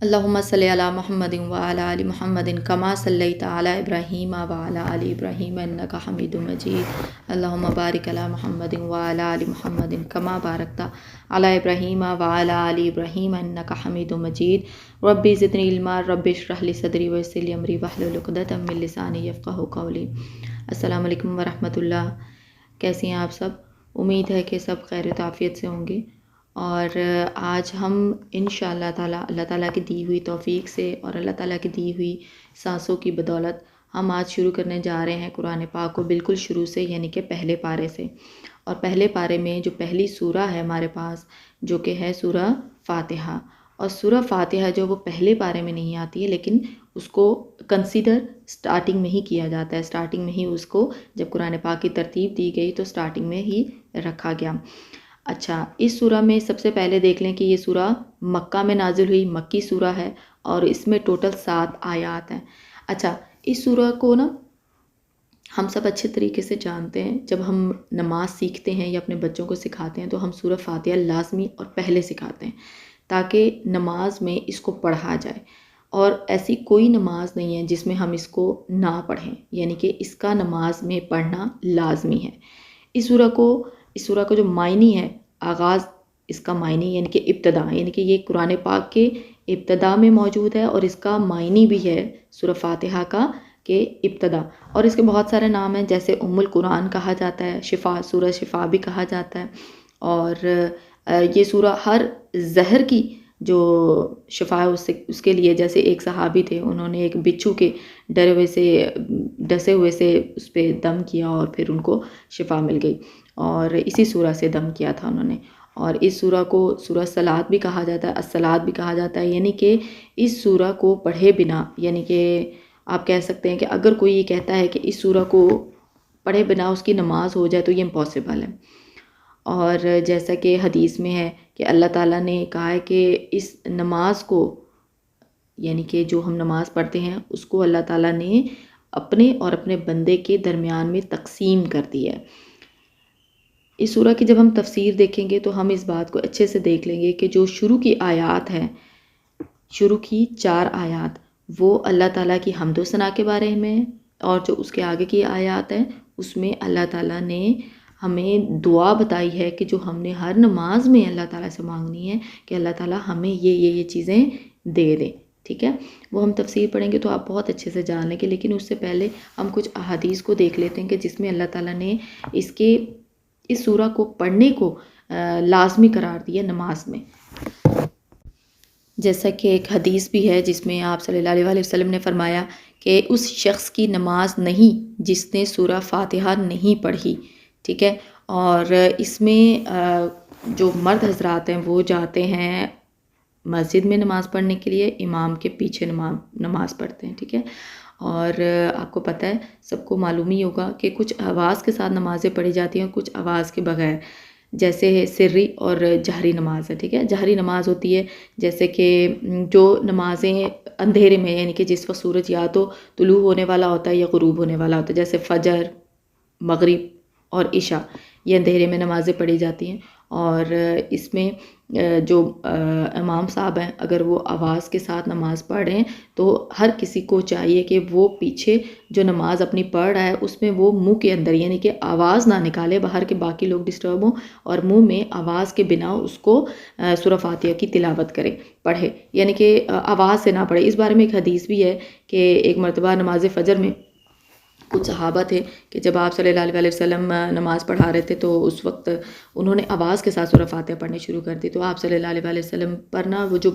اللہم صلی علی محمد وعلی آل محمد کما صلیت علی ابراہیم وعلی آل ابراہیم انک حمید مجید اللہم بارک علی محمد وعلی آل محمد کما بارکت علی ابراہیم وعلی آل ابراہیم انک حمید مجید ربی زدنی علما رب اشرح لی صدری ویسر لی امری واحلل عقدۃ من لسانی یفقہوا قولی۔ السلام علیکم ورحمۃ اللہ۔ کیسی ہیں آپ سب؟ امید ہے کہ سب خیر و عافیت سے ہوں گے، اور آج ہم انشاءاللہ تعالیٰ اللہ تعالیٰ کی دی ہوئی توفیق سے اور اللہ تعالیٰ کی دی ہوئی سانسوں کی بدولت ہم آج شروع کرنے جا رہے ہیں قرآن پاک کو بالکل شروع سے، یعنی کہ پہلے پارے سے۔ اور پہلے پارے میں جو پہلی سورہ ہے ہمارے پاس، جو کہ ہے سورہ فاتحہ، اور سورہ فاتحہ جو وہ پہلے پارے میں نہیں آتی ہے، لیکن اس کو کنسیڈر سٹارٹنگ میں ہی کیا جاتا ہے، سٹارٹنگ میں ہی اس کو جب قرآن پاک کی ترتیب دی گئی تو سٹارٹنگ میں ہی رکھا گیا۔ اچھا، اس سورہ میں سب سے پہلے دیکھ لیں کہ یہ سورہ مکہ میں نازل ہوئی، مکی سورہ ہے، اور اس میں ٹوٹل 7 آیات ہیں۔ اچھا، اس سورہ کو نا ہم سب اچھے طریقے سے جانتے ہیں، جب ہم نماز سیکھتے ہیں یا اپنے بچوں کو سکھاتے ہیں تو ہم سورہ فاتحہ لازمی اور پہلے سکھاتے ہیں تاکہ نماز میں اس کو پڑھا جائے، اور ایسی کوئی نماز نہیں ہے جس میں ہم اس کو نہ پڑھیں، یعنی کہ اس کا نماز میں پڑھنا لازمی ہے۔ اس سورہ کو جو معنی ہے، آغاز اس کا معنی یعنی کہ ابتدا، یعنی کہ یہ قرآن پاک کے ابتدا میں موجود ہے، اور اس کا معنی بھی ہے سورہ فاتحہ کا کہ ابتدا، اور اس کے بہت سارے نام ہیں، جیسے ام القرآن کہا جاتا ہے، شفا، سورہ شفا بھی کہا جاتا ہے، اور یہ سورہ ہر زہر کی جو شفا ہے اس کے لیے، جیسے ایک صحابی تھے، انہوں نے ایک بچھو کے ڈسے ہوئے سے اس پہ دم کیا اور پھر ان کو شفا مل گئی، اور اسی سورہ سے دم کیا تھا انہوں نے۔ اور اس سورہ کو سورہ صلاۃ بھی کہا جاتا ہے، الصلاۃ بھی کہا جاتا ہے، یعنی کہ اس سورہ کو پڑھے بنا، یعنی کہ آپ کہہ سکتے ہیں کہ اگر کوئی یہ کہتا ہے کہ اس سورہ کو پڑھے بنا اس کی نماز ہو جائے تو یہ امپاسبل ہے۔ اور جیسا کہ حدیث میں ہے کہ اللہ تعالیٰ نے کہا ہے کہ اس نماز کو، یعنی کہ جو ہم نماز پڑھتے ہیں اس کو اللہ تعالیٰ نے اپنے اور اپنے بندے کے درمیان میں تقسیم کر دی ہے۔ اس سورہ کی جب ہم تفسیر دیکھیں گے تو ہم اس بات کو اچھے سے دیکھ لیں گے کہ جو شروع کی آیات ہیں، شروع کی 4 آیات، وہ اللہ تعالیٰ کی حمد و ثنا کے بارے میں، اور جو اس کے آگے کی آیات ہیں اس میں اللہ تعالیٰ نے ہمیں دعا بتائی ہے کہ جو ہم نے ہر نماز میں اللہ تعالیٰ سے مانگنی ہے کہ اللہ تعالیٰ ہمیں یہ چیزیں دے دے، ٹھیک ہے؟ وہ ہم تفسیر پڑھیں گے تو آپ بہت اچھے سے جان لیں گے، لیکن اس سے پہلے ہم کچھ احادیث کو دیکھ لیتے ہیں کہ جس میں اللہ تعالیٰ نے اس سورہ کو پڑھنے کو لازمی قرار دیا نماز میں۔ جیسا کہ ایک حدیث بھی ہے جس میں آپ صلی اللہ علیہ وسلم نے فرمایا کہ اس شخص کی نماز نہیں جس نے سورہ فاتحہ نہیں پڑھی، ٹھیک ہے؟ اور اس میں جو مرد حضرات ہیں وہ جاتے ہیں مسجد میں نماز پڑھنے کے لیے، امام کے پیچھے نماز پڑھتے ہیں، ٹھیک ہے؟ اور آپ کو پتہ ہے، سب کو معلوم ہی ہوگا کہ کچھ آواز کے ساتھ نمازیں پڑھی جاتی ہیں اور کچھ آواز کے بغیر، جیسے سری اور جہری نماز ہے، ٹھیک ہے؟ جہری نماز ہوتی ہے جیسے کہ جو نمازیں اندھیرے میں، یعنی کہ جس وقت سورج یا تو طلوع ہونے والا ہوتا ہے یا غروب ہونے والا ہوتا ہے، جیسے فجر، مغرب اور عشاء، یہ اندھیرے میں نمازیں پڑھی جاتی ہیں۔ اور اس میں جو امام صاحب ہیں اگر وہ آواز کے ساتھ نماز پڑھ رہے ہیں تو ہر کسی کو چاہیے کہ وہ پیچھے جو نماز اپنی پڑھ رہا ہے اس میں وہ منہ کے اندر، یعنی کہ آواز نہ نکالے باہر کے باقی لوگ ڈسٹرب ہوں، اور منہ میں آواز کے بنا اس کو سورہ فاتحہ کی تلاوت کرے، پڑھے، یعنی کہ آواز سے نہ پڑھے۔ اس بارے میں ایک حدیث بھی ہے کہ ایک مرتبہ نماز فجر میں کچھ صحابہ تھے کہ جب آپ صلی اللہ علیہ وسلم نماز پڑھا رہے تھے تو اس وقت انہوں نے آواز کے ساتھ سورہ فاتحہ پڑھنی شروع کر دی، تو آپ صلی اللہ علیہ وسلم پر نا وہ جو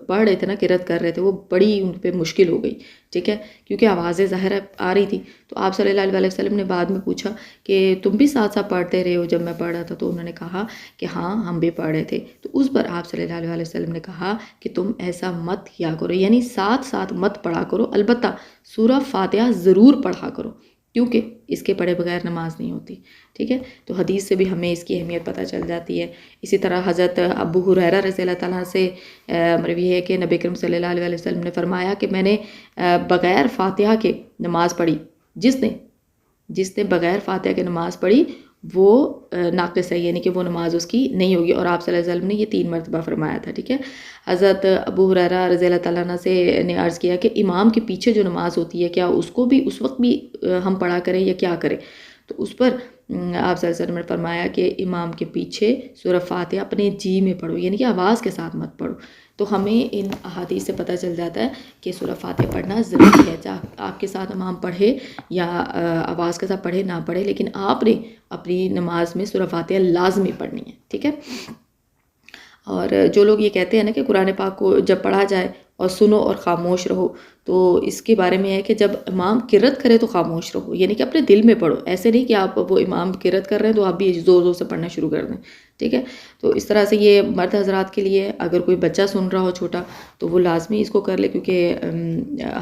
پڑھ رہے تھے نا، قرأت کر رہے تھے، وہ بڑی ان پہ مشکل ہو گئی، ٹھیک ہے؟ کیونکہ آوازیں ظاہر آ رہی تھی۔ تو آپ صلی اللہ علیہ وسلم نے بعد میں پوچھا کہ تم بھی ساتھ ساتھ پڑھتے رہے ہو جب میں پڑھ رہا تھا؟ تو انہوں نے کہا کہ ہاں ہم بھی پڑھ رہے تھے۔ تو اس پر آپ صلی اللہ علیہ وسلم نے کہا کہ تم ایسا مت کیا کرو، یعنی ساتھ ساتھ مت پڑھا کرو، البتہ سورہ فاتحہ ضرور پڑھا کرو، کیونکہ اس کے پڑھے بغیر نماز نہیں ہوتی، ٹھیک ہے؟ تو حدیث سے بھی ہمیں اس کی اہمیت پتہ چل جاتی ہے۔ اسی طرح حضرت ابو ہریرہ رضی اللہ تعالیٰ سے مروی ہے کہ نبی کریم صلی اللہ علیہ وسلم نے فرمایا کہ میں نے بغیر فاتحہ کے نماز پڑھی، جس نے بغیر فاتحہ کے نماز پڑھی وہ ناقص ہے، یعنی کہ وہ نماز اس کی نہیں ہوگی، اور آپ صلی اللہ علیہ وسلم نے یہ 3 مرتبہ فرمایا تھا، ٹھیک ہے۔ حضرت ابو ہریرہ رضی اللہ تعالیٰ عنہ سے نے عرض کیا کہ امام کے پیچھے جو نماز ہوتی ہے کیا اس کو بھی اس وقت بھی ہم پڑھا کریں یا کیا کریں؟ تو اس پر آپ صلی اللہ علیہ وسلم نے فرمایا کہ امام کے پیچھے سورہ فاتحہ اپنے جی میں پڑھو، یعنی کہ آواز کے ساتھ مت پڑھو۔ تو ہمیں ان احادیث سے پتہ چل جاتا ہے کہ سورہ فاتحہ پڑھنا ضروری ہے، چاہے آپ کے ساتھ امام پڑھے یا آواز کے ساتھ پڑھے نہ پڑھے، لیکن آپ نے اپنی نماز میں سورہ فاتحہ لازمی پڑھنی ہے، ٹھیک ہے۔ اور جو لوگ یہ کہتے ہیں نا کہ قرآن پاک کو جب پڑھا جائے اور سنو اور خاموش رہو، تو اس کے بارے میں ہے کہ جب امام قرأت کرے تو خاموش رہو، یعنی کہ اپنے دل میں پڑھو، ایسے نہیں کہ آپ وہ امام قرأت کر رہے ہیں تو آپ بھی زور زور سے پڑھنا شروع کر دیں، ٹھیک ہے۔ تو اس طرح سے یہ مرد حضرات کے لیے، اگر کوئی بچہ سن رہا ہو چھوٹا تو وہ لازمی اس کو کر لے، کیونکہ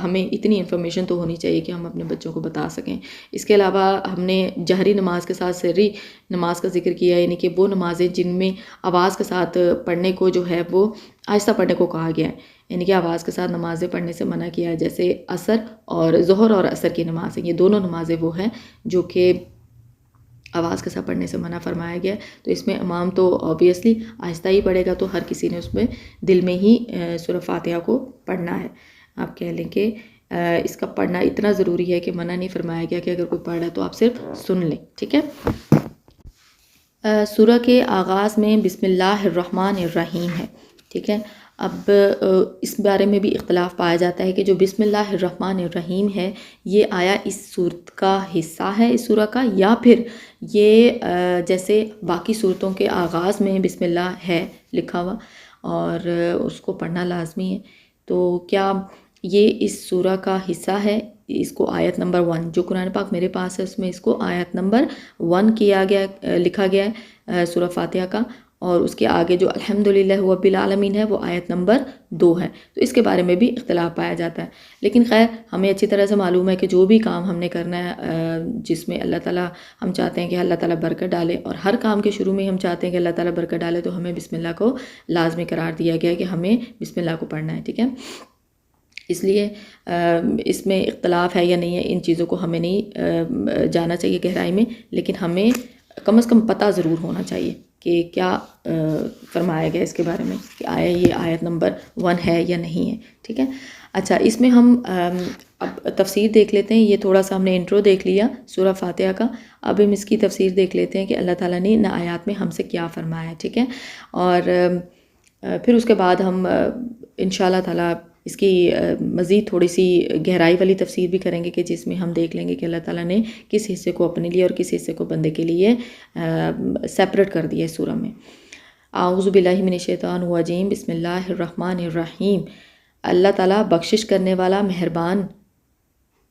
ہمیں اتنی انفارمیشن تو ہونی چاہیے کہ ہم اپنے بچوں کو بتا سکیں۔ اس کے علاوہ ہم نے جہری نماز کے ساتھ سری نماز کا ذکر کیا، یعنی کہ وہ نمازیں جن میں آواز کے ساتھ پڑھنے کو جو ہے وہ آہستہ پڑھنے کو کہا گیا ہے، یعنی کہ آواز کے ساتھ نمازیں پڑھنے سے منع کیا ہے، جیسے عصر اور ظہر اور عصر کی نمازیں، یہ دونوں نمازیں وہ ہیں جو کہ آواز کے ساتھ پڑھنے سے منع فرمایا گیا ہے۔ تو اس میں امام تو آبویسلی آہستہ ہی پڑھے گا، تو ہر کسی نے اس میں دل میں ہی سورہ فاتحہ کو پڑھنا ہے۔ آپ کہہ لیں کہ اس کا پڑھنا اتنا ضروری ہے کہ منع نہیں فرمایا گیا کہ اگر کوئی پڑھ رہا ہے تو آپ صرف سن لیں، ٹھیک ہے۔ سورہ کے آغاز میں بسم اللہ الرحمن الرحیم ہے، ٹھیک ہے۔ اب اس بارے میں بھی اختلاف پایا جاتا ہے کہ جو بسم اللہ الرحمن الرحیم ہے یہ آیا اس صورت کا حصہ ہے، اس سورہ کا، یا پھر یہ جیسے باقی صورتوں کے آغاز میں بسم اللہ ہے لکھا ہوا اور اس کو پڑھنا لازمی ہے، تو کیا یہ اس سورہ کا حصہ ہے؟ اس کو آیت نمبر 1 جو قرآن پاک میرے پاس ہے اس میں اس کو آیت نمبر 1 کیا گیا، لکھا گیا ہے سورہ فاتحہ کا، اور اس کے آگے جو الحمدللہ رب العالمین ہے وہ آیت نمبر 2 ہے۔ تو اس کے بارے میں بھی اختلاف پایا جاتا ہے، لیکن خیر ہمیں اچھی طرح سے معلوم ہے کہ جو بھی کام ہم نے کرنا ہے جس میں اللہ تعالیٰ ہم چاہتے ہیں کہ اللہ تعالیٰ برکت ڈالے، اور ہر کام کے شروع میں ہم چاہتے ہیں کہ اللہ تعالیٰ برکت ڈالے، تو ہمیں بسم اللہ کو لازمی قرار دیا گیا ہے کہ ہمیں بسم اللہ کو پڑھنا ہے، ٹھیک ہے۔ اس لیے اس میں اختلاف ہے یا نہیں ہے، ان چیزوں کو ہمیں نہیں جانا چاہیے گہرائی میں، لیکن ہمیں کم از کم پتہ ضرور ہونا چاہیے کہ کیا فرمایا گیا اس کے بارے میں، کہ آیا یہ آیت نمبر 1 ہے یا نہیں ہے، ٹھیک ہے۔ اچھا، اس میں ہم اب تفسیر دیکھ لیتے ہیں، یہ تھوڑا سا ہم نے انٹرو دیکھ لیا سورہ فاتحہ کا، اب ہم اس کی تفسیر دیکھ لیتے ہیں کہ اللہ تعالیٰ نے ان آیات میں ہم سے کیا فرمایا ہے، ٹھیک ہے۔ اور پھر اس کے بعد ہم انشاءاللہ تعالیٰ اس کی مزید تھوڑی سی گہرائی والی تفسیر بھی کریں گے، کہ جس میں ہم دیکھ لیں گے کہ اللہ تعالیٰ نے کس حصے کو اپنے لیے اور کس حصے کو بندے کے لیے سیپریٹ کر دیا ہے سورہ میں۔ اعوذ باللہ من الشیطان الرجیم، بسم اللہ الرحمن الرحیم۔ اللہ تعالیٰ بخشش کرنے والا مہربان،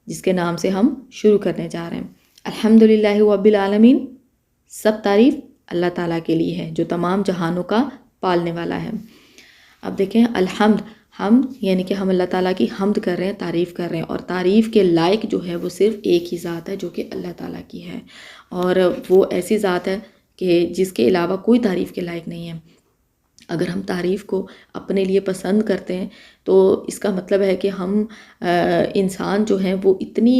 جس کے نام سے ہم شروع کرنے جا رہے ہیں۔ الحمدللہ رب العالمین، سب تعریف اللہ تعالیٰ کے لیے ہے جو تمام جہانوں کا پالنے والا ہے۔ اب دیکھیں الحمد، حمد یعنی کہ ہم اللہ تعالیٰ کی حمد کر رہے ہیں، تعریف کر رہے ہیں، اور تعریف کے لائق جو ہے وہ صرف ایک ہی ذات ہے جو کہ اللہ تعالیٰ کی ہے، اور وہ ایسی ذات ہے کہ جس کے علاوہ کوئی تعریف کے لائق نہیں ہے۔ اگر ہم تعریف کو اپنے لیے پسند کرتے ہیں تو اس کا مطلب ہے کہ ہم انسان جو ہیں وہ اتنی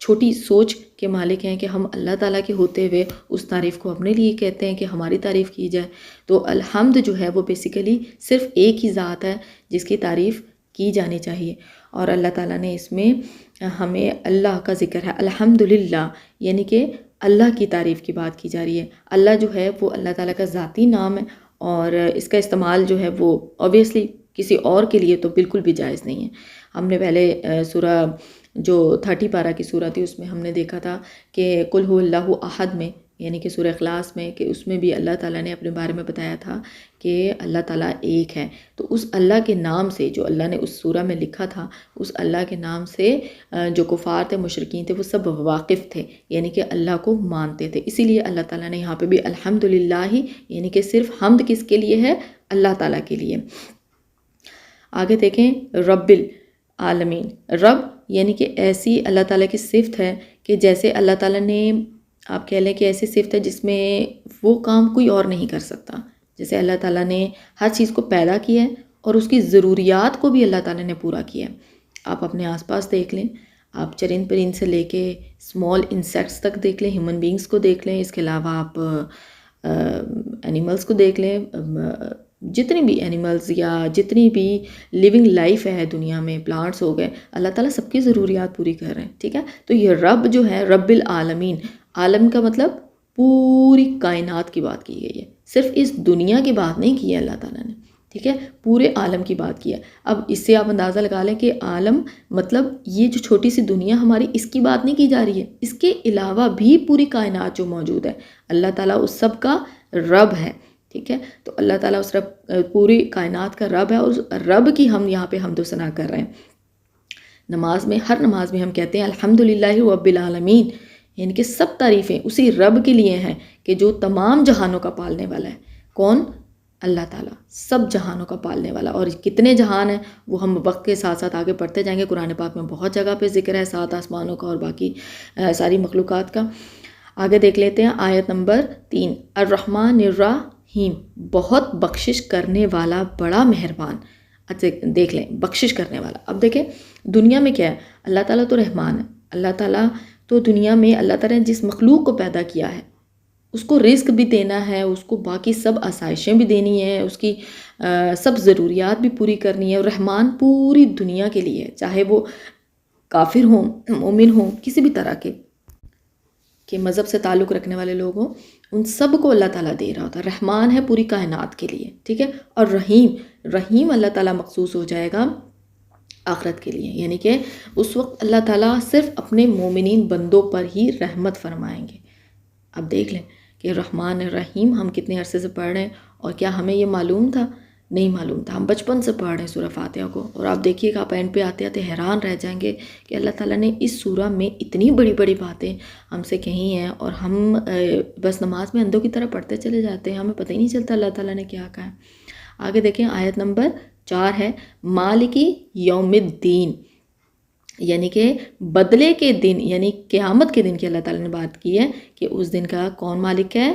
چھوٹی سوچ کے مالک ہیں کہ ہم اللہ تعالیٰ کے ہوتے ہوئے اس تعریف کو اپنے لیے کہتے ہیں کہ ہماری تعریف کی جائے۔ تو الحمد جو ہے وہ بیسیکلی صرف ایک ہی ذات ہے جس کی تعریف کی جانی چاہیے، اور اللہ تعالیٰ نے اس میں ہمیں اللہ کا ذکر ہے، الحمدللہ یعنی کہ اللہ کی تعریف کی بات کی جا رہی ہے۔ اللہ جو ہے وہ اللہ تعالیٰ کا ذاتی نام ہے، اور اس کا استعمال جو ہے وہ اوبیسلی کسی اور کے لیے تو بالکل بھی جائز نہیں ہے۔ ہم نے پہلے سورہ جو 30 پارہ کی سورہ تھی اس میں ہم نے دیکھا تھا کہ قل هو اللہ احد میں، یعنی کہ سورہ اخلاص میں، کہ اس میں بھی اللہ تعالیٰ نے اپنے بارے میں بتایا تھا کہ اللہ تعالیٰ ایک ہے۔ تو اس اللہ کے نام سے جو اللہ نے اس سورہ میں لکھا تھا، اس اللہ کے نام سے جو کفار تھے، مشرکین تھے، وہ سب واقف تھے، یعنی کہ اللہ کو مانتے تھے۔ اسی لیے اللہ تعالیٰ نے یہاں پہ بھی الحمدللہ ہی، یعنی کہ صرف حمد کس کے لیے ہے؟ اللہ تعالیٰ کے لیے۔ آگے دیکھیں رب العالمین، رب یعنی کہ ایسی اللہ تعالیٰ کی صفت ہے کہ جیسے اللہ تعالیٰ نے، آپ کہہ لیں کہ ایسی صفت ہے جس میں وہ کام کوئی اور نہیں کر سکتا۔ جیسے اللہ تعالیٰ نے ہر چیز کو پیدا کیا ہے اور اس کی ضروریات کو بھی اللہ تعالیٰ نے پورا کیا ہے۔ آپ اپنے آس پاس دیکھ لیں، آپ چرند پرند سے لے کے اسمال انسیکٹس تک دیکھ لیں، ہیومن بینگس کو دیکھ لیں، اس کے علاوہ آپ اینیملس کو دیکھ لیں، جتنی بھی اینیملز یا جتنی بھی لیونگ لائف ہے دنیا میں، پلانٹس ہو گئے، اللہ تعالیٰ سب کی ضروریات پوری کر رہے ہیں، ٹھیک ہے. تو یہ رب جو ہے رب العالمین، عالم کا مطلب پوری کائنات کی بات کی گئی ہے، صرف اس دنیا کی بات نہیں کی ہے اللہ تعالیٰ نے، ٹھیک ہے، پورے عالم کی بات کی ہے. اب اس سے آپ اندازہ لگا لیں کہ عالم مطلب یہ جو چھوٹی سی دنیا ہماری، اس کی بات نہیں کی جا رہی ہے، اس کے علاوہ بھی پوری کائنات جو موجود ہے، اللہ تعالیٰ اس سب کا رب ہے، ٹھیک ہے. تو اللہ تعالیٰ اس رب، پوری کائنات کا رب ہے، اور اس رب کی ہم یہاں پہ حمد و ثنا کر رہے ہیں. نماز میں، ہر نماز میں ہم کہتے ہیں الحمدللہ رب العالمین، یعنی کہ سب تعریفیں اسی رب کے لیے ہیں کہ جو تمام جہانوں کا پالنے والا ہے. کون؟ اللہ تعالیٰ، سب جہانوں کا پالنے والا. اور کتنے جہان ہیں وہ ہم وقت کے ساتھ ساتھ آگے پڑھتے جائیں گے. قرآن پاک میں بہت جگہ پہ ذکر ہے 7 آسمانوں کا اور باقی ساری مخلوقات کا. آگے دیکھ لیتے ہیں آیت نمبر 3، الرحمن الرحیم، بہت بخشش کرنے والا، بڑا مہربان. اچھا دیکھ لیں، بخشش کرنے والا. اب دیکھیں دنیا میں کیا ہے، اللہ تعالیٰ تو رحمان ہے، اللہ تعالیٰ تو دنیا میں اللہ تعالیٰ نے جس مخلوق کو پیدا کیا ہے اس کو رزق بھی دینا ہے، اس کو باقی سب آسائشیں بھی دینی ہیں، اس کی سب ضروریات بھی پوری کرنی ہے. اور رحمان پوری دنیا کے لیے، چاہے وہ کافر ہوں، مومن ہوں، کسی بھی طرح کے مذہب سے تعلق رکھنے والے لوگ ہوں، ان سب کو اللہ تعالیٰ دے رہا ہوتا ہے. رحمان ہے پوری کائنات کے لیے، ٹھیک ہے. اور رحیم اللہ تعالیٰ مخصوص ہو جائے گا آخرت کے لیے، یعنی کہ اس وقت اللہ تعالیٰ صرف اپنے مومنین بندوں پر ہی رحمت فرمائیں گے. اب دیکھ لیں کہ رحمان الرحیم ہم کتنے عرصے سے پڑھ رہے ہیں، اور کیا ہمیں یہ معلوم تھا؟ نہیں معلوم تھا. ہم بچپن سے پڑھ رہے ہیں سورہ فاتحہ کو، اور آپ دیکھیے گا آپ اینڈ پہ آتے آتے حیران رہ جائیں گے کہ اللہ تعالیٰ نے اس سورہ میں اتنی بڑی بڑی باتیں ہم سے کہی ہیں، اور ہم بس نماز میں اندھوں کی طرح پڑھتے چلے جاتے ہیں، ہمیں پتہ ہی نہیں چلتا اللہ تعالیٰ نے کیا کہا ہے. آگے دیکھیں آیت نمبر 4 ہے مالکی یوم الدین، یعنی کہ بدلے کے دن، یعنی قیامت کے دن کی اللہ تعالیٰ نے بات کی ہے کہ اس دن کا کون مالک ہے؟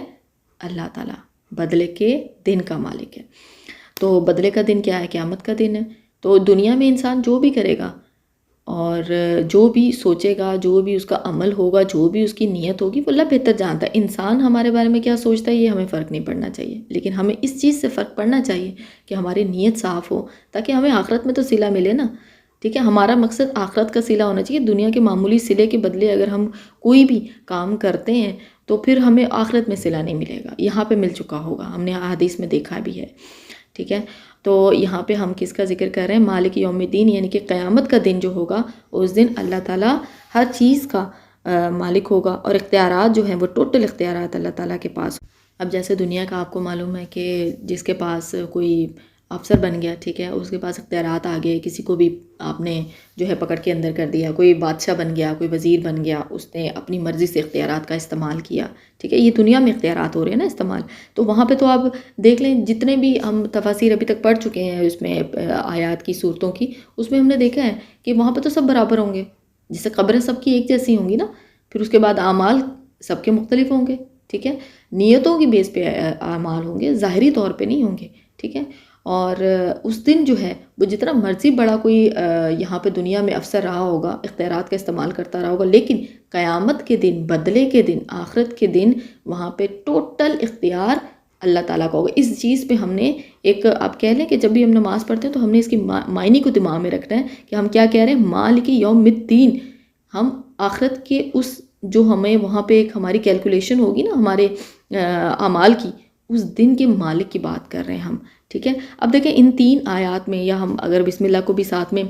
اللہ تعالیٰ بدلے کے دن کا مالک ہے. تو بدلے کا دن کیا ہے؟ قیامت کا دن ہے. تو دنیا میں انسان جو بھی کرے گا اور جو بھی سوچے گا، جو بھی اس کا عمل ہوگا، جو بھی اس کی نیت ہوگی، وہ اللہ بہتر جانتا ہے. انسان ہمارے بارے میں کیا سوچتا ہے یہ ہمیں فرق نہیں پڑنا چاہیے، لیکن ہمیں اس چیز سے فرق پڑنا چاہیے کہ ہماری نیت صاف ہو، تاکہ ہمیں آخرت میں تو صلہ ملے نا، ٹھیک ہے. ہمارا مقصد آخرت کا صلہ ہونا چاہیے. دنیا کے معمولی صلے کے بدلے اگر ہم کوئی بھی کام کرتے ہیں تو پھر ہمیں آخرت میں صلہ نہیں ملے گا. یہاں پہ مل چکا ہوگا، ہم نے احادیث میں دیکھا بھی ہے، ٹھیک ہے. تو یہاں پہ ہم کس کا ذکر کر رہے ہیں؟ مالک یوم الدین، یعنی کہ قیامت کا دن جو ہوگا اس دن اللہ تعالیٰ ہر چیز کا مالک ہوگا، اور اختیارات جو ہیں وہ ٹوٹل اختیارات اللہ تعالیٰ کے پاس. اب جیسے دنیا کا آپ کو معلوم ہے کہ جس کے پاس کوئی افسر بن گیا، ٹھیک ہے، اس کے پاس اختیارات آ گئے، کسی کو بھی آپ نے جو ہے پکڑ کے اندر کر دیا، کوئی بادشاہ بن گیا، کوئی وزیر بن گیا، اس نے اپنی مرضی سے اختیارات کا استعمال کیا، ٹھیک ہے. یہ دنیا میں اختیارات ہو رہے ہیں نا استعمال. تو وہاں پہ تو آپ دیکھ لیں جتنے بھی ہم تفاسیر ابھی تک پڑھ چکے ہیں اس میں آیات کی، صورتوں کی، اس میں ہم نے دیکھا ہے کہ وہاں پہ تو سب برابر ہوں گے. جیسے قبریں سب کی ایک جیسی ہوں گی نا، پھر اس کے بعد اعمال سب کے مختلف ہوں گے، ٹھیک ہے. نیتوں کی بیس پہ اعمال ہوں گے، ظاہری طور پہ نہیں ہوں گے، ٹھیک ہے. اور اس دن جو ہے وہ جتنا مرضی بڑا کوئی یہاں پہ دنیا میں افسر رہا ہوگا، اختیارات کا استعمال کرتا رہا ہوگا، لیکن قیامت کے دن، بدلے کے دن، آخرت کے دن وہاں پہ ٹوٹل اختیار اللہ تعالیٰ کا ہوگا. اس چیز پہ ہم نے ایک، آپ کہہ لیں کہ جب بھی ہم نماز پڑھتے ہیں تو ہم نے اس کی معنی کو دماغ میں رکھنا ہے کہ ہم کیا کہہ رہے ہیں؟ مالک یوم الدین. ہم آخرت کے اس جو ہمیں وہاں پہ ایک ہماری کیلکولیشن ہوگی نا ہمارے اعمال کی، اس دن کے مالک کی بات کر رہے ہیں ہم، ٹھیک ہے. اب دیکھیں ان 3 آیات میں، یا ہم اگر بسم اللہ کو بھی ساتھ میں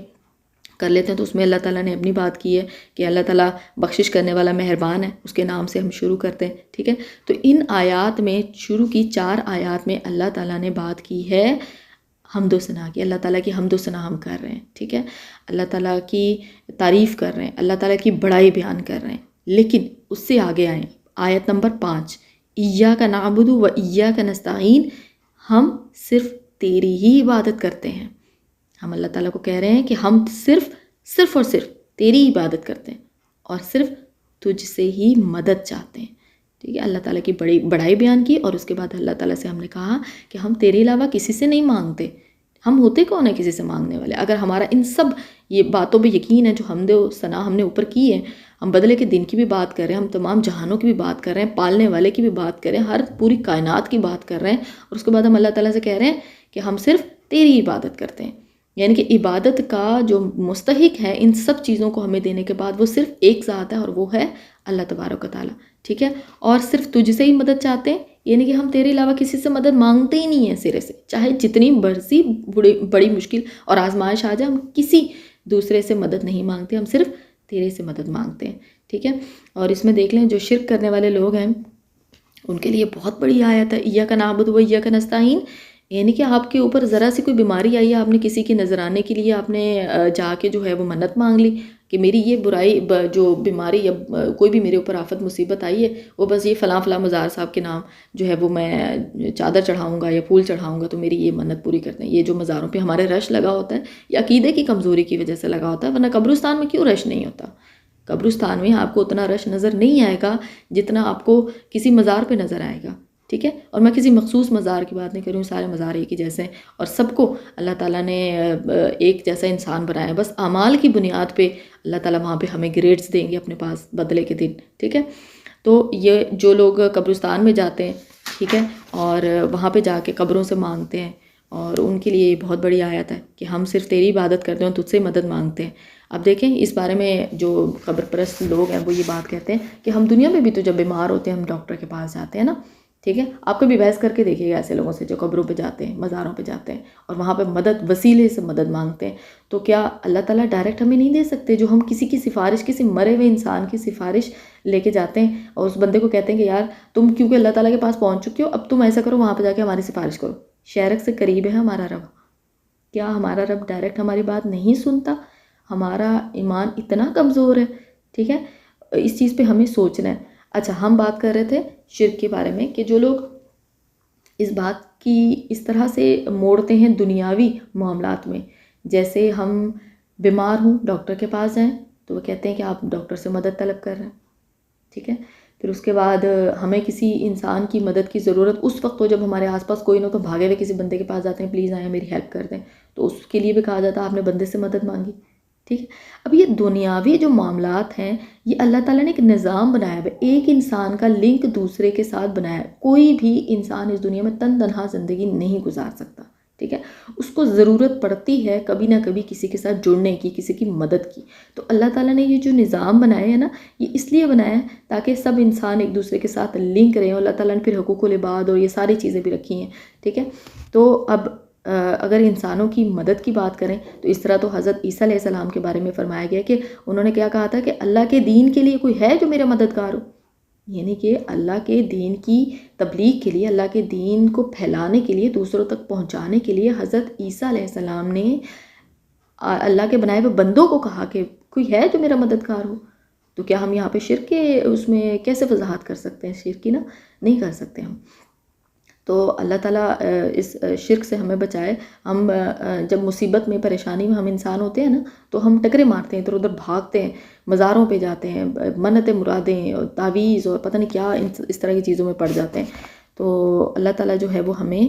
کر لیتے ہیں تو اس میں اللہ تعالیٰ نے اپنی بات کی ہے کہ اللہ تعالیٰ بخشش کرنے والا مہربان ہے، اس کے نام سے ہم شروع کرتے ہیں، ٹھیک ہے. تو ان آیات میں شروع کی 4 آیات میں اللہ تعالیٰ نے بات کی ہے حمد و ثنا کی. اللہ تعالیٰ کی حمد و ثنا ہم کر رہے ہیں، ٹھیک ہے. اللہ تعالیٰ کی تعریف کر رہے ہیں، اللہ تعالیٰ کی بڑائی بیان کر رہے ہیں. لیکن اس سے آگے آئیں، آیت نمبر 5، ایاک نعبد و ایاک نستعین، ہم صرف تیری ہی عبادت کرتے ہیں. ہم اللہ تعالیٰ کو کہہ رہے ہیں کہ ہم صرف اور صرف تیری عبادت کرتے ہیں، اور صرف تجھ سے ہی مدد چاہتے ہیں، ٹھیک ہے. اللہ تعالیٰ کی بڑائی بیان کی، اور اس کے بعد اللہ تعالیٰ سے ہم نے کہا کہ ہم تیرے علاوہ کسی سے نہیں مانگتے. ہم ہوتے کون ہیں کسی سے مانگنے والے؟ اگر ہمارا ان سب یہ باتوں پہ یقین ہے جو حمد و ثنا ہم نے اوپر کی ہے. ہم بدلے کے دن کی بھی بات کر رہے ہیں, ہم تمام جہانوں کی بھی بات کر رہے ہیں, پالنے والے کی بھی بات کر رہے ہیں, ہر پوری کائنات کی بات کر رہے ہیں, اور اس کے بعد ہم اللہ تعالیٰ سے کہہ رہے ہیں کہ ہم صرف تیری عبادت کرتے ہیں. یعنی کہ عبادت کا جو مستحق ہے ان سب چیزوں کو ہمیں دینے کے بعد وہ صرف ایک ذات ہے, اور وہ ہے اللہ تبارک و تعالیٰ. ٹھیک ہے, اور صرف تجھ سے ہی مدد چاہتے ہیں, یعنی کہ ہم تیرے علاوہ کسی سے مدد مانگتے ہی نہیں ہیں سرے سے. چاہے جتنی برسی بڑی مشکل اور آزمائش آ جائے, ہم کسی دوسرے سے مدد نہیں مانگتے, ہم صرف تیرے سے مدد مانگتے ہیں. ٹھیک ہے, اور اس میں دیکھ لیں جو شرک کرنے والے لوگ ہیں ان کے لیے بہت بڑی آیت ہے, ایاک نعبد و ایاک نستعین. یعنی کہ آپ کے اوپر ذرا سی کوئی بیماری آئی ہے, آپ نے کسی کی نظر آنے کے لیے آپ نے جا کے جو ہے وہ منت مانگ لی کہ میری یہ برائی جو بیماری یا کوئی بھی میرے اوپر آفت مصیبت آئی ہے, وہ بس یہ فلاں فلاں مزار صاحب کے نام جو ہے وہ میں چادر چڑھاؤں گا یا پھول چڑھاؤں گا تو میری یہ منت پوری کرتے ہیں. یہ جو مزاروں پہ ہمارے رش لگا ہوتا ہے یہ عقیدے کی کمزوری کی وجہ سے لگا ہوتا ہے, ورنہ قبرستان میں کیوں رش نہیں ہوتا؟ قبرستان میں آپ کو اتنا رش نظر نہیں آئے گا جتنا آپ کو کسی مزار پہ نظر آئے گا. ٹھیک ہے, اور میں کسی مخصوص مزار کی بات نہیں کر رہی ہوں, سارے مزار ایک ہی جیسے ہیں اور سب کو اللہ تعالیٰ نے ایک جیسا انسان بنایا ہے. بس اعمال کی بنیاد پہ اللہ تعالیٰ وہاں پہ ہمیں گریڈز دیں گے اپنے پاس بدلے کے دن. ٹھیک ہے, تو یہ جو لوگ قبرستان میں جاتے ہیں, ٹھیک ہے, اور وہاں پہ جا کے قبروں سے مانگتے ہیں, اور ان کے لیے یہ بہت بڑی آیت ہے کہ ہم صرف تیری عبادت کرتے ہیں, تجھ سے مدد مانگتے ہیں. اب دیکھیں اس بارے میں جو قبر پرست لوگ ہیں وہ یہ بات کہتے ہیں کہ ہم دنیا میں بھی تو جب بیمار ہوتے ہیں ہم ڈاکٹر کے پاس جاتے ہیں نا. ٹھیک ہے, آپ کو بھی بحث کر کے دیکھیے گا ایسے لوگوں سے جو قبروں پہ جاتے ہیں, مزاروں پہ جاتے ہیں اور وہاں پہ مدد وسیلے سے مدد مانگتے ہیں. تو کیا اللہ تعالیٰ ڈائریکٹ ہمیں نہیں دے سکتے؟ جو ہم کسی کی سفارش, کسی مرے ہوئے انسان کی سفارش لے کے جاتے ہیں اور اس بندے کو کہتے ہیں کہ یار تم کیونکہ اللہ تعالیٰ کے پاس پہنچ چکے ہو, اب تم ایسا کرو وہاں پہ جا کے ہماری سفارش کرو. شرک سے قریب ہے ہمارا رب. کیا ہمارا رب ڈائریکٹ ہماری بات نہیں سنتا؟ ہمارا ایمان اتنا کمزور ہے. ٹھیک ہے, اس چیز پہ ہمیں سوچنا ہے. اچھا, ہم بات کر رہے تھے شرک کے بارے میں کہ جو لوگ اس بات کی اس طرح سے موڑتے ہیں دنیاوی معاملات میں, جیسے ہم بیمار ہوں ڈاکٹر کے پاس جائیں تو وہ کہتے ہیں کہ آپ ڈاکٹر سے مدد طلب کر رہے ہیں. ٹھیک ہے, پھر اس کے بعد ہمیں کسی انسان کی مدد کی ضرورت اس وقت ہو جب ہمارے آس پاس کوئی نہ تو بھاگے ہوئے کسی بندے کے پاس جاتے ہیں, پلیز آئیں میری ہیلپ کر دیں, تو اس کے لیے بھی کہا جاتا ہے آپ نے بندے سے مدد مانگی. ٹھیک ہے, اب یہ دنیاوی جو معاملات ہیں یہ اللہ تعالیٰ نے ایک نظام بنایا ہے, ایک انسان کا لنک دوسرے کے ساتھ بنایا ہے. کوئی بھی انسان اس دنیا میں تنہا زندگی نہیں گزار سکتا. ٹھیک ہے, اس کو ضرورت پڑتی ہے کبھی نہ کبھی کسی کے ساتھ جڑنے کی, کسی کی مدد کی. تو اللہ تعالیٰ نے یہ جو نظام بنایا ہے نا, یہ اس لیے بنایا ہے تاکہ سب انسان ایک دوسرے کے ساتھ لنک رہیں. اللہ تعالیٰ نے پھر حقوق العباد اور یہ ساری چیزیں بھی رکھی ہیں. ٹھیک ہے, تو اب اگر انسانوں کی مدد کی بات کریں تو اس طرح تو حضرت عیسیٰ علیہ السلام کے بارے میں فرمایا گیا کہ انہوں نے کیا کہا تھا کہ اللہ کے دین کے لیے کوئی ہے جو میرا مددگار ہو. یعنی کہ اللہ کے دین کی تبلیغ کے لیے, اللہ کے دین کو پھیلانے کے لیے, دوسروں تک پہنچانے کے لیے حضرت عیسیٰ علیہ السلام نے اللہ کے بنائے ہوئے بندوں کو کہا کہ کوئی ہے جو میرا مددگار ہو. تو کیا ہم یہاں پہ شرک کے اس میں کیسے وضاحت کر سکتے ہیں؟ شرک کی نا نہیں کر سکتے ہم. تو اللہ تعالیٰ اس شرک سے ہمیں بچائے. ہم جب مصیبت میں پریشانی میں ہم انسان ہوتے ہیں نا تو ہم ٹکرے مارتے ہیں, ادھر ادھر بھاگتے ہیں, مزاروں پہ جاتے ہیں, منتیں مرادیں اور تعویذ اور پتہ نہیں کیا اس طرح کی چیزوں میں پڑ جاتے ہیں. تو اللہ تعالیٰ جو ہے وہ ہمیں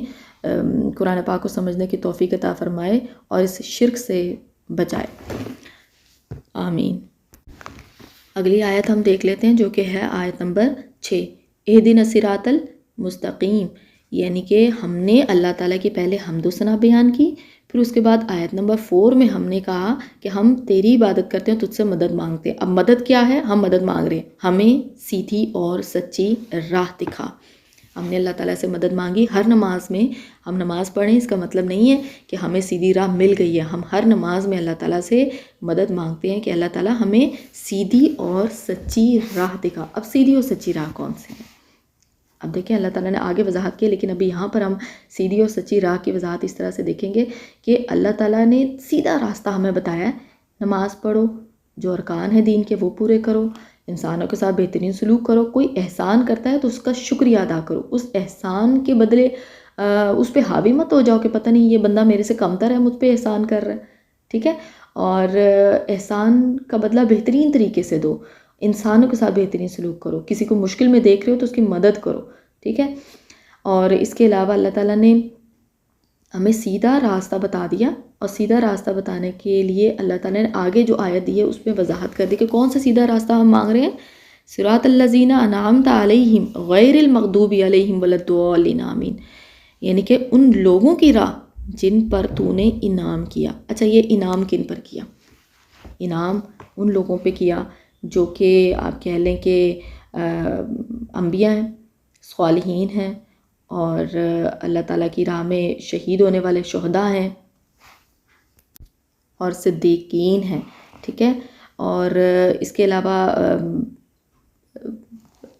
قرآن پاک کو سمجھنے کی توفیق عطا فرمائے اور اس شرک سے بچائے. آمین. اگلی آیت ہم دیکھ لیتے ہیں جو کہ ہے آیت نمبر 6. اہدنا الصراط المستقیم. یعنی کہ ہم نے اللہ تعالیٰ کی پہلے حمد و ثنا بیان کی, پھر اس کے بعد آیت نمبر 4 میں ہم نے کہا کہ ہم تیری عبادت کرتے ہیں, تجھ سے مدد مانگتے ہیں. اب مدد کیا ہے؟ ہم مدد مانگ رہے ہیں, ہمیں سیدھی اور سچی راہ دکھا. ہم نے اللہ تعالیٰ سے مدد مانگی. ہر نماز میں ہم نماز پڑھیں اس کا مطلب نہیں ہے کہ ہمیں سیدھی راہ مل گئی ہے. ہم ہر نماز میں اللہ تعالیٰ سے مدد مانگتے ہیں کہ اللہ تعالیٰ ہمیں سیدھی اور سچی راہ دکھا. اب سیدھی اور سچی راہ کون سی ہے؟ اب دیکھیں اللہ تعالیٰ نے آگے وضاحت کی, لیکن ابھی یہاں پر ہم سیدھی اور سچی راہ کی وضاحت اس طرح سے دیکھیں گے کہ اللہ تعالیٰ نے سیدھا راستہ ہمیں بتایا ہے. نماز پڑھو, جو ارکان ہیں دین کے وہ پورے کرو, انسانوں کے ساتھ بہترین سلوک کرو, کوئی احسان کرتا ہے تو اس کا شکریہ ادا کرو, اس احسان کے بدلے اس پہ حاوی مت ہو جاؤ کہ پتہ نہیں یہ بندہ میرے سے کمتر ہے, مجھ پہ احسان کر رہا ہے. ٹھیک ہے, اور احسان کا بدلہ بہترین طریقے سے دو, انسانوں کے ساتھ بہترین سلوک کرو, کسی کو مشکل میں دیکھ رہے ہو تو اس کی مدد کرو. ٹھیک ہے, اور اس کے علاوہ اللہ تعالیٰ نے ہمیں سیدھا راستہ بتا دیا، اور سیدھا راستہ بتانے کے لیے اللہ تعالیٰ نے آگے جو آیت دی ہے اس میں وضاحت کر دی کہ کون سا سیدھا راستہ ہم مانگ رہے ہیں. صراط الذین انعمت علیہم غیر المغضوب علیہم ولا الضالین آمین، یعنی کہ ان لوگوں کی راہ جن پر تو نے انعام کیا. اچھا، یہ انعام کن پر کیا؟ انعام ان لوگوں پہ کیا جو کہ آپ کہہ لیں کہ انبیاء ہیں، صالحین ہیں، اور اللہ تعالیٰ کی راہ میں شہید ہونے والے شہداء ہیں، اور صدیقین ہیں. ٹھیک ہے، اور اس کے علاوہ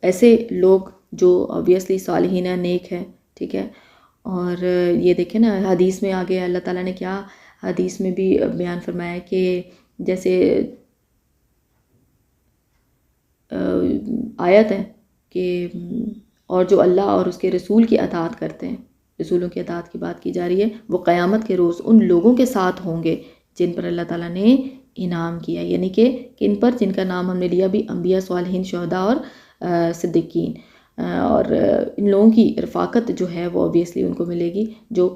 ایسے لوگ جو آبویسلی صالحین ہیں، نیک ہیں. ٹھیک ہے، اور یہ دیکھیں نا حدیث میں آگے اللہ تعالیٰ نے کیا حدیث میں بھی بیان فرمایا کہ جیسے آیت ہے کہ اور جو اللہ اور اس کے رسول کی اطاعت کرتے ہیں، رسولوں کی اطاعت کی بات کی جا رہی ہے، وہ قیامت کے روز ان لوگوں کے ساتھ ہوں گے جن پر اللہ تعالیٰ نے انعام کیا. یعنی کہ کن پر؟ جن کا نام ہم نے لیا بھی، انبیاء، صالحین، شہداء اور صدیقین. اور ان لوگوں کی رفاقت جو ہے وہ اوبیسلی ان کو ملے گی جو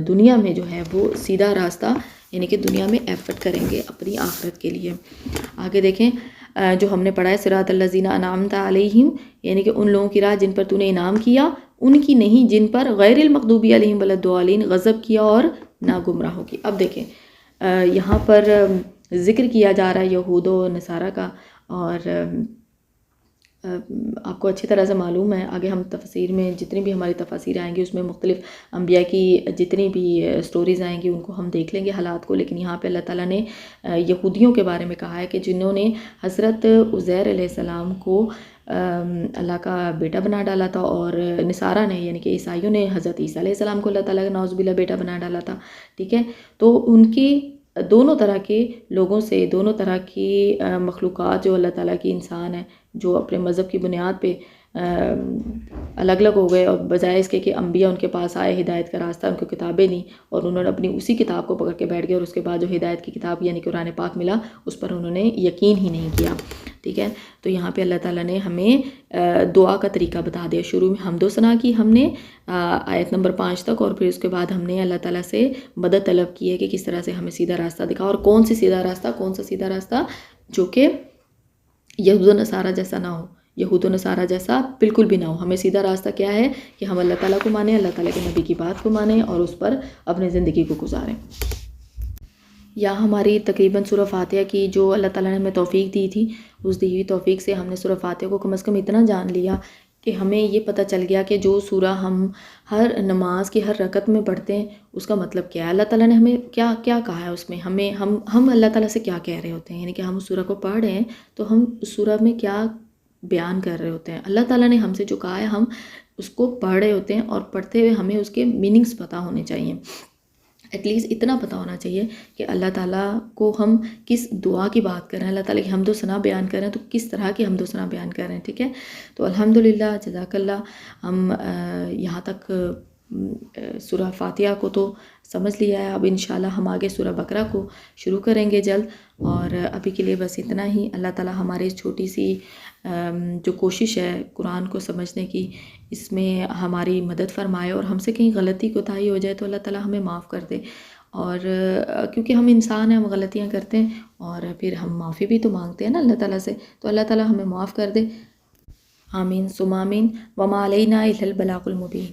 دنیا میں جو ہے وہ سیدھا راستہ، یعنی کہ دنیا میں ایفرٹ کریں گے اپنی آخرت کے لیے. آگے دیکھیں جو ہم نے پڑھا ہے صراط الذین انعمت علیہم، یعنی کہ ان لوگوں کی راہ جن پر تو نے انعام کیا، ان کی نہیں جن پر غیر المغضوب علیہم ولا الضالین غضب کیا اور نہ گمراہوں کی. اب دیکھیں یہاں پر ذکر کیا جا رہا ہے یہود و نصارہ کا، اور آپ کو اچھی طرح سے معلوم ہے، آگے ہم تفسیر میں جتنی بھی ہماری تفاسیر آئیں گی اس میں مختلف انبیاء کی جتنی بھی سٹوریز آئیں گی ان کو ہم دیکھ لیں گے حالات کو. لیکن یہاں پہ اللہ تعالیٰ نے یہودیوں کے بارے میں کہا ہے کہ جنہوں نے حضرت عزیر علیہ السلام کو اللہ کا بیٹا بنا ڈالا تھا، اور نصارہ نے یعنی کہ عیسائیوں نے حضرت عیسیٰ علیہ السلام کو اللہ تعالیٰ کا نعوذ باللہ بیٹا بنا ڈالا تھا. ٹھیک ہے، تو ان کی دونوں طرح کے لوگوں سے، دونوں طرح کی مخلوقات جو اللہ تعالیٰ کی انسان ہیں جو اپنے مذہب کی بنیاد پہ الگ الگ ہو گئے، اور بجائے اس کے کہ انبیاء ان کے پاس آئے، ہدایت کا راستہ، ان کو کتابیں دیں، اور انہوں نے اپنی اسی کتاب کو پکڑ کے بیٹھ گئے، اور اس کے بعد جو ہدایت کی کتاب یعنی قرآن پاک ملا اس پر انہوں نے یقین ہی نہیں کیا. ٹھیک ہے، تو یہاں پہ اللہ تعالیٰ نے ہمیں دعا کا طریقہ بتا دیا. شروع میں حمد و ثنا کی ہم نے آیت نمبر 5 تک، اور پھر اس کے بعد ہم نے اللہ تعالیٰ سے مدد طلب کی ہے کہ کس طرح سے ہمیں سیدھا راستہ دکھا. اور کون سی سیدھا راستہ؟ کون سا سیدھا راستہ؟ جو کہ یہود و نصارہ جیسا نہ ہو، یہود و نصارہ جیسا بالکل بھی نہ ہو. ہمیں سیدھا راستہ کیا ہے کہ ہم اللہ تعالیٰ کو مانیں، اللہ تعالیٰ کے نبی کی بات کو مانیں، اور اس پر اپنی زندگی کو گزاریں. یا ہماری تقریباً سورہ فاتحہ کی جو اللہ تعالیٰ نے ہمیں توفیق دی تھی، اس دی ہوئی توفیق سے ہم نے سورہ فاتحہ کو کم از کم اتنا جان لیا کہ ہمیں یہ پتہ چل گیا کہ جو سورہ ہم ہر نماز کی ہر رکعت میں پڑھتے ہیں اس کا مطلب کیا ہے، اللہ تعالیٰ نے ہمیں کیا کیا کہا ہے اس میں، ہم اللہ تعالیٰ سے کیا کہہ رہے ہوتے ہیں. یعنی کہ ہم اس سورہ کو پڑھ رہے ہیں تو ہم اس سورہ میں کیا بیان کر رہے ہوتے ہیں. اللہ تعالیٰ نے ہم سے جو کہا ہے ہم اس کو پڑھ رہے ہوتے ہیں، اور پڑھتے ہوئے ہمیں اس کے میننگز پتہ ہونے چاہیے. ایٹ لیسٹ اتنا پتہ ہونا چاہیے کہ اللہ تعالیٰ کو ہم کس دعا کی بات کر رہے ہیں، اللہ تعالیٰ کی حمد و ثنا بیان کر رہے ہیں تو کس طرح کی حمد و ثنا بیان کر رہے ہیں. ٹھیک ہے، تو الحمدللہ، جزاک اللہ. ہم یہاں تک سورہ فاتحہ کو تو سمجھ لیا ہے. اب انشاءاللہ ہم آگے سورہ بقرہ کو شروع کریں گے جلد، اور ابھی کے لیے بس اتنا ہی. اللہ تعالیٰ ہماری اس چھوٹی سی جو کوشش ہے قرآن کو سمجھنے کی، اس میں ہماری مدد فرمائے، اور ہم سے کہیں غلطی کوتاہی ہو جائے تو اللہ تعالیٰ ہمیں معاف کر دے. اور کیونکہ ہم انسان ہیں، ہم غلطیاں کرتے ہیں، اور پھر ہم معافی بھی تو مانگتے ہیں نا اللہ تعالیٰ سے، تو اللہ تعالیٰ ہمیں معاف کر دے. آمین ثم آمین. وما علینا الا البلاغ المبین.